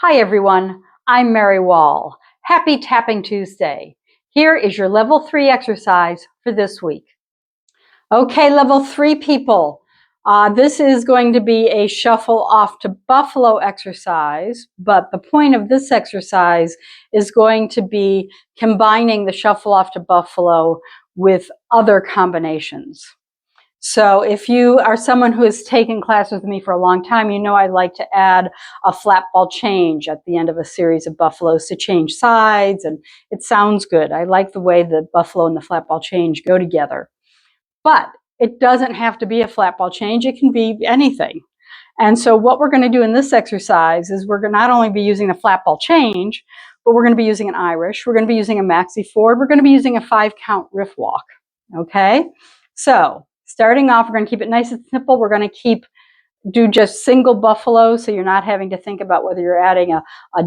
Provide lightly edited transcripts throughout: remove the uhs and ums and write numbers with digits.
Hi everyone, I'm Mary Wall. Happy Tapping Tuesday. Here is your level 3 exercise for this week. Okay, level 3 people. This is going to be a shuffle off to buffalo exercise, but the point of this exercise is going to be combining the shuffle off to buffalo with other combinations. So if you are someone who has taken class with me for a long time, you know I like to add a flat ball change at the end of a series of buffaloes to change sides, and it sounds good. I like the way the buffalo and the flat ball change go together. But it doesn't have to be a flat ball change. It can be anything. And so what we're going to do in this exercise is we're going to not only be using the flat ball change, but we're going to be using an Irish. We're going to be using a maxi forward. We're going to be using a 5-count riff walk. Okay? So starting off, we're going to keep it nice and simple. We're going to do just single buffalo, so you're not having to think about whether you're adding a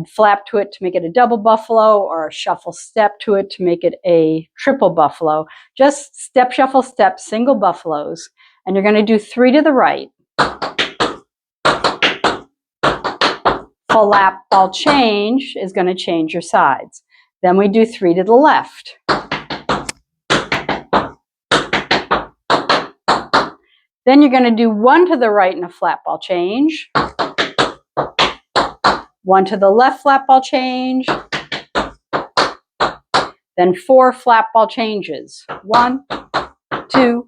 flap to it to make it a double buffalo or a shuffle step to it to make it a triple buffalo. Just step, shuffle, step, single buffaloes. And you're going to do 3 to the right. Flap ball change is going to change your sides. Then we do 3 to the left. Then you're going to do 1 to the right in a flat ball change, 1 to the left flat ball change, then 4 flat ball changes. 1, 2,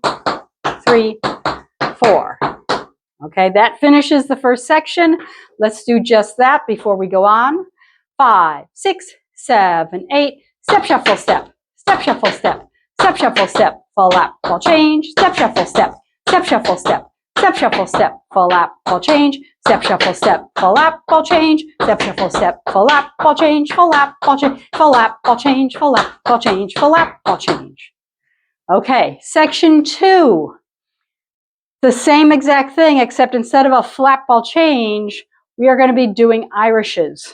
3, 4. Okay, that finishes the first section. Let's do just that before we go on. 5, 6, 7, 8. Step, shuffle, step. Step, shuffle, step. Step, shuffle, step. Flap ball change. Step, shuffle, step. Step, shuffle, step. Step, shuffle, step. Flap ball change. Step, shuffle, step. Flap ball change. Step, shuffle, step. Flap ball change. Flap ball change. Flap ball change. Flap ball change. Flap ball change. Okay, section 2. The same exact thing, except instead of a flat ball change, we are going to be doing Irishes.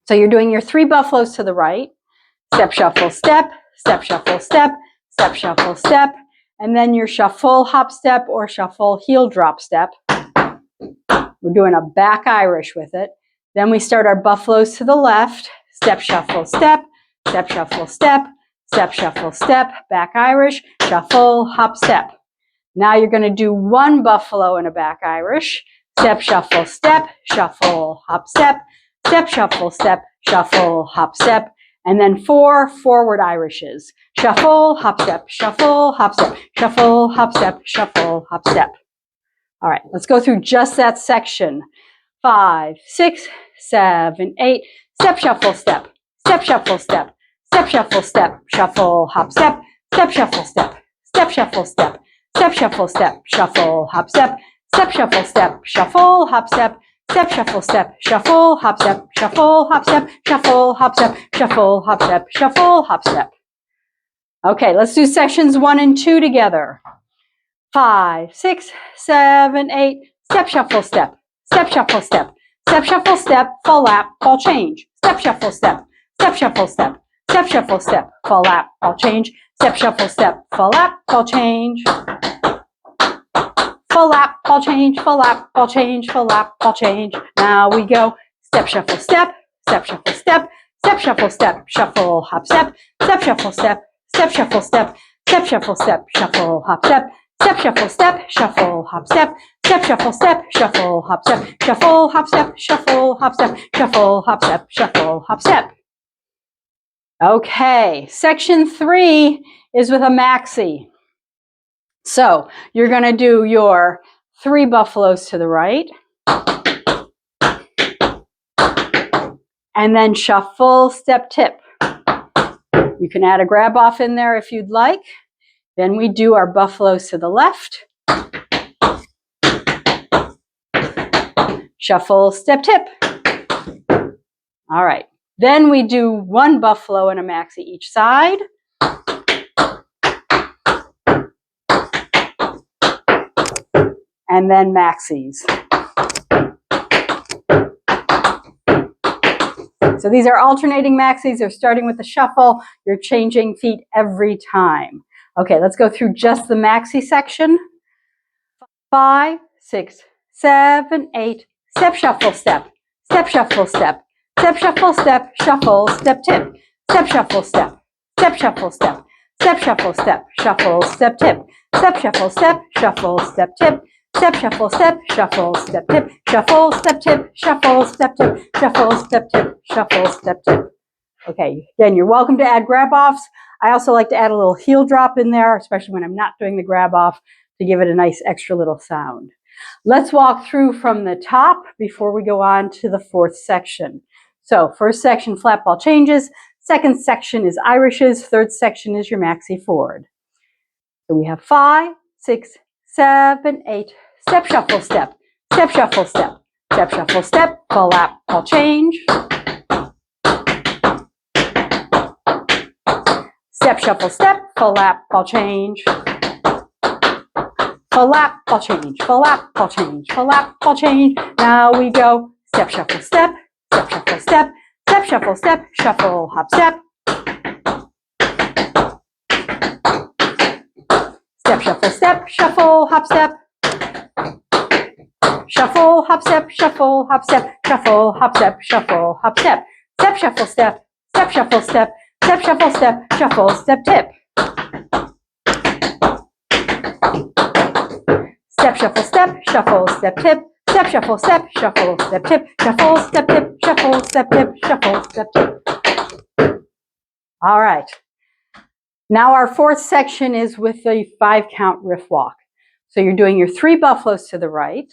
So you're doing your 3 buffaloes to the right, step, shuffle, step, step, shuffle, step, step, shuffle, step, and then your shuffle, hop, step, or shuffle, heel, drop, step. We're doing a back Irish with it. Then we start our buffaloes to the left, step, shuffle, step, step, shuffle, step, step, shuffle, step, back Irish, shuffle, hop, step. Now you're going to do 1 buffalo and a back Irish, step, shuffle, step, shuffle, hop, step, step, shuffle, step, shuffle, hop, step, and then 4 forward Irishes. Shuffle, hop, step, shuffle, hop, step, shuffle, hop, step, shuffle, hop, step. All right, let's go through just that section. 5, 6, 7, 8. Step, shuffle, step, step, shuffle, step, step, shuffle, step, shuffle, hop, step, step, shuffle, step, step, shuffle, step. Step, shuffle, step, shuffle, hop, step, step, shuffle, step, shuffle, hop, step, step, shuffle, step, shuffle, hop, step, shuffle, hop, step, shuffle, hop, step, shuffle, hop, step, shuffle, hop, step. Okay, let's do sections 1 and 2 together. 5, 6, 7, 8. Step, shuffle, step, step, shuffle, step, step, shuffle, step, flap ball change. Step, shuffle, step, step, shuffle, step, step, shuffle, step, flap ball change. Step, shuffle, step, flap ball change. Flap ball change, flap ball change, flap ball change. Now we go step, shuffle, step, step, shuffle, step, step, shuffle, step, shuffle, hop, step, step, shuffle, step, step, shuffle, step, step, shuffle, step, shuffle, hop, step, step, shuffle, step, shuffle, hop, step, step, shuffle, step, shuffle, hop, step, shuffle, hop, step, shuffle, hop, step, shuffle, hop, step, shuffle, hop, step. Okay, section 3 is with a maxi. So you're going to do your 3 buffaloes to the right, and then shuffle, step, tip. You can add a grab off in there if you'd like. Then we do our buffaloes to the left, shuffle, step, tip. All right. Then we do 1 buffalo and a maxi each side. And then maxis. So these are alternating maxis. They're starting with the shuffle. You're changing feet every time. Okay, let's go through just the maxi section. 5, 6, 7, 8. Step, shuffle, step. step, shuffle, step, step, shuffle, step, shuffle, step, tip, step, shuffle, step, step, shuffle, step, step, shuffle, step, shuffle, step, tip, step, shuffle, step, shuffle, step, tip, step, shuffle, step, shuffle, step, tip, shuffle, step, tip, shuffle, step, tip, shuffle, step, tip, shuffle, step, tip. Okay, again, you're welcome to add grab-offs. I also like to add a little heel drop in there, especially when I'm not doing the grab-off, to give it a nice extra little sound. Let's walk through from the top before we go on to the fourth section. So first section, flat ball changes. Second section is Irishes. Third section is your maxi forward. So we have 5, 6, 7, 8. Step, shuffle, step. Step, shuffle, step. Step, shuffle, step. Ball lap, ball change. Step, shuffle, step. Full lap, ball change. Full lap, ball change. Full lap, ball change. Full lap, ball change. Now we go step, shuffle, step. Step, shuffle, step. Step, shuffle, step. Shuffle, hop, step. Step, shuffle, step. Shuffle, hop, step. Shuffle, hop, step. Shuffle, hop, step. Shuffle, hop, step. Shuffle, hop, step. Step, shuffle, step. Step, shuffle, step. Step, shuffle, step. Shuffle, step, tip. Step, shuffle, step, shuffle, step, tip. Step, shuffle, step, shuffle, step, tip. Shuffle, step, tip, shuffle, step, tip, shuffle, step, tip. All right. Now our fourth section is with the 5-count riff walk. So you're doing your 3 buffaloes to the right.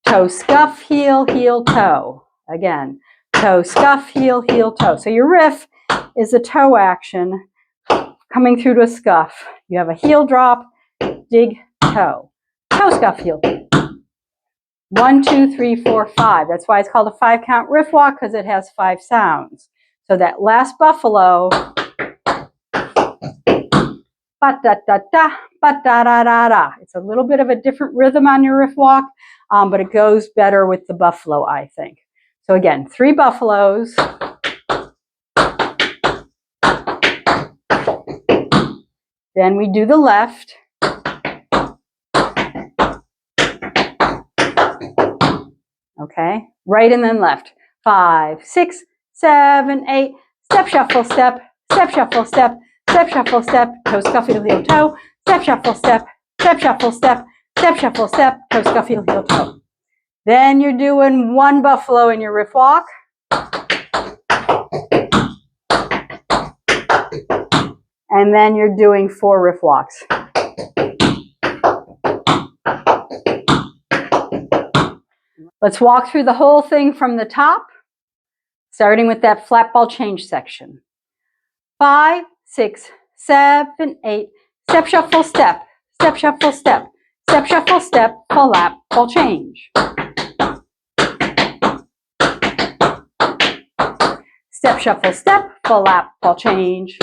Toe, scuff, heel, heel, toe. Again, toe, scuff, heel, heel, toe. So your riff is a toe action coming through to a scuff. You have a heel drop, dig, toe. Toe, scuff, heel. 1, 2, 3, 4, 5. That's why it's called a 5-count riff walk, because it has 5 sounds. So that last buffalo, ba-da-da-da, ba-da-da-da-da. It's a little bit of a different rhythm on your riff walk, but it goes better with the buffalo, I think. So again, 3 buffaloes. Then we do the left. Okay, right and then left. 5, 6, 7, 8. Step, shuffle, step. Step, shuffle, step. Step, shuffle, step. Toe, scuff, heel, heel, toe. Step, shuffle, step. Step, shuffle, step. Step, shuffle, step. Toe, scuff, heel, heel, toe. Then you're doing 1 buffalo in your riff walk. And then you're doing 4 riff walks. Let's walk through the whole thing from the top, starting with that flat ball change section. 5, 6, 7, 8. Step, shuffle, step. Step, shuffle, step. Step, shuffle, step. Full lap, ball change. Step, shuffle, step. Full lap, ball change.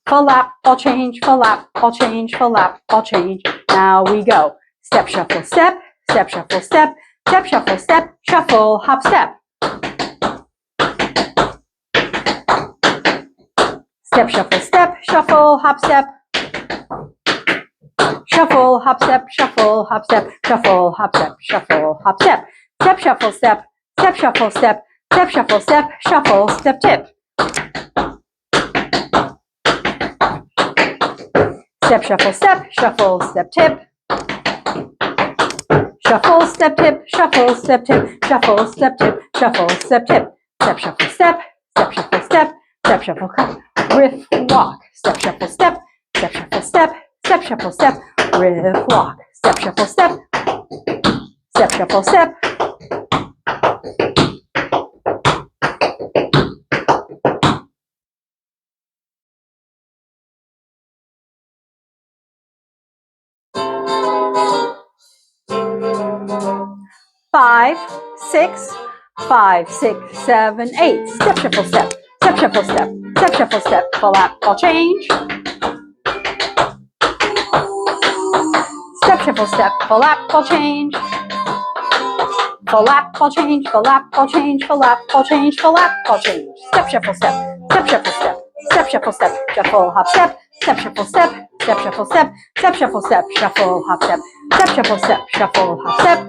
Full lap, ball change. Full lap, ball change. Full lap, ball change. Now we go. Step, shuffle, step. Step, shuffle, step. Step, shuffle, step. Shuffle, hop, step. Step, shuffle, step. Shuffle, hop, step. Shuffle, hop, step. Shuffle, hop, step. Shuffle, hop, step. Shuffle, hop, step. Step, shuffle, step. Step, shuffle, step. Step, shuffle, step. Shuffle, step, tip. Step, shuffle, step. Shuffle, step, tip. Shuffle, step, tip. Shuffle, step, tip. Shuffle, step, tip. Shuffle, step, tip. Step, shuffle, step. Step, shuffle, step. Step, shuffle, riff, walk. Step, shuffle, step. Step, shuffle, step. Step, shuffle, step. Riff, walk. Step, shuffle, step. Step, shuffle, step. Five, 6, 5, 6, 7, 8. Step, shuffle, step. Step, shuffle, step. Step, shuffle, step. Full lap, ball change. Step, shuffle, step. Full lap, ball change. Full lap, ball change. Full lap, ball change. Full lap, ball change. Full lap, ball change. Step, shuffle, step. Step, shuffle, step. Step, shuffle, step. Shuffle, hop, step. Step, shuffle, step. step, shuffle, step, step, shuffle, step, shuffle, hop, step, step, shuffle, step, shuffle, hop, step,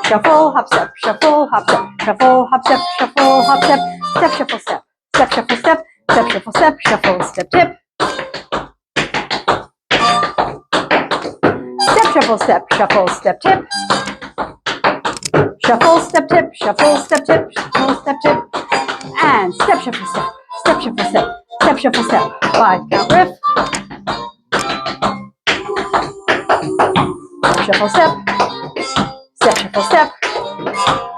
shuffle, hop, step, shuffle, hop, step, shuffle, hop, step, shuffle, hop, step, step, shuffle, step, step, shuffle, step, step, shuffle, step, shuffle, step, tip, step, shuffle, step, shuffle, step, tip, shuffle, step, tip, shuffle, step, tip, shuffle, step, tip, and step, shuffle, step, step, shuffle, step, step, shuffle, step, 5 count riff, shuffle, step, step, shuffle, step,